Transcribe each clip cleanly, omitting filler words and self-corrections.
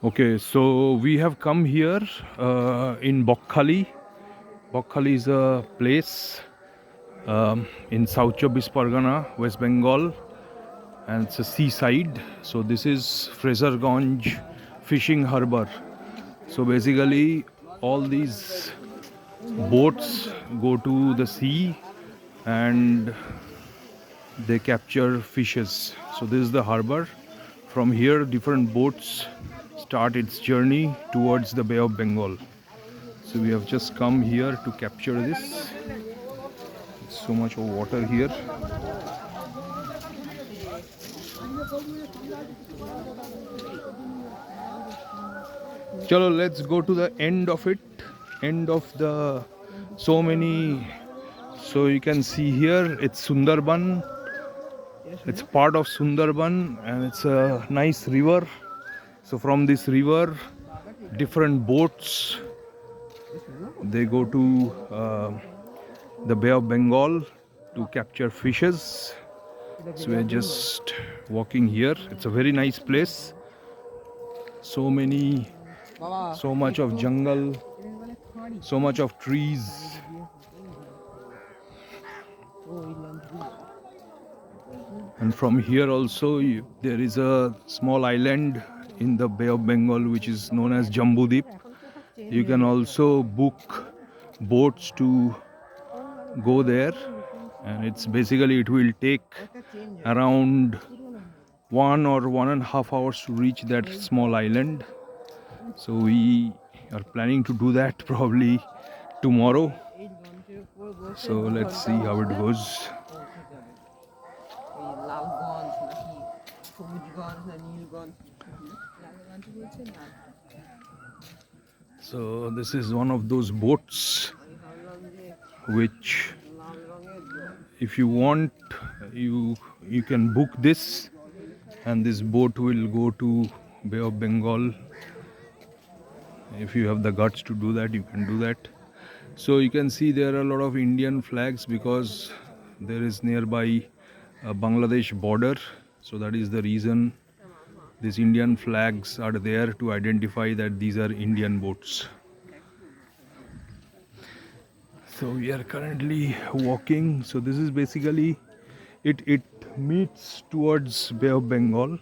Okay, so we have come here in Bokhali. Bokhali is a place in South Chobis Pargana, West Bengal, and it's a seaside. So this is Fraserganj Fishing Harbour. So basically, all these boats go to the sea and they capture fishes. So this is the harbor. From here, different boats start its journey towards the Bay of Bengal. So we have just come here to capture this. So much of water here. Chalo, let's go to the end of it. End of the so many. So you can see here it's Sundarban. It's part of Sundarban and it's a nice river. So from this river, different boats they go to the Bay of Bengal to capture fishes. So we're just walking here. It's a very nice place. So much of jungle, so much of trees. And from here also there is a small island in the Bay of Bengal which is known as Jambu Deep. You can also book boats to go there, and it's basically it will take around 1 or 1.5 hours to reach that small island. So we are planning to do that probably tomorrow. So let's see how it goes. So this is one of those boats which if you want you can book this, and this boat will go to Bay of Bengal. If you have the guts to do that, you can do that. So you can see there are a lot of Indian flags because there is nearby a Bangladesh border. So that is the reason these Indian flags are there, to identify that these are Indian boats. So we are currently walking. So this is basically it meets towards Bay of Bengal.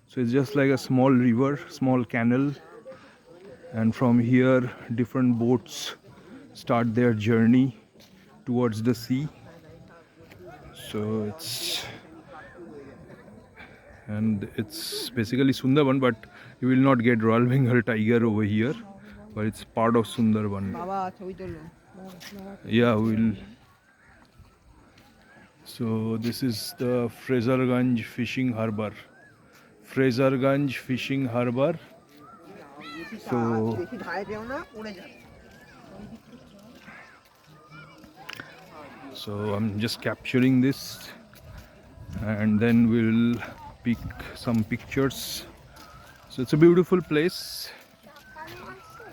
So it's just like a small river, small canal, and from here different boats start their journey towards the sea. So it's basically Sundarban, but you will not get Royal Bengal tiger over here, but it's part of Sundarban. Yeah, we'll. So this is the Fraserganj Fishing Harbour. Fraserganj Fishing Harbour. So I'm just capturing this, and then we'll pick some pictures. So it's a beautiful place.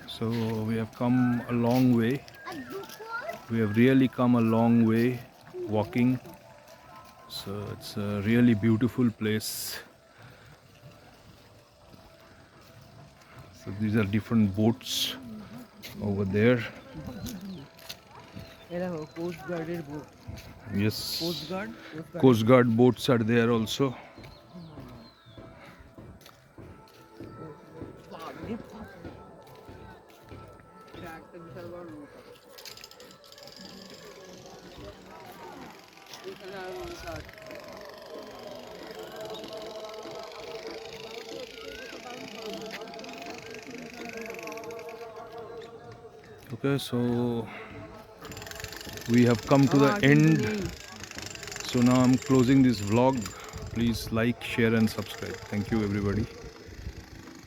So we have come a long way. We have really come a long way walking. So it's a really beautiful place. So these are different boats over there. Yes, Coast Guard boats are there also. Okay, so we have come to the end. So now I'm closing this vlog. Please like, share and subscribe. Thank you everybody.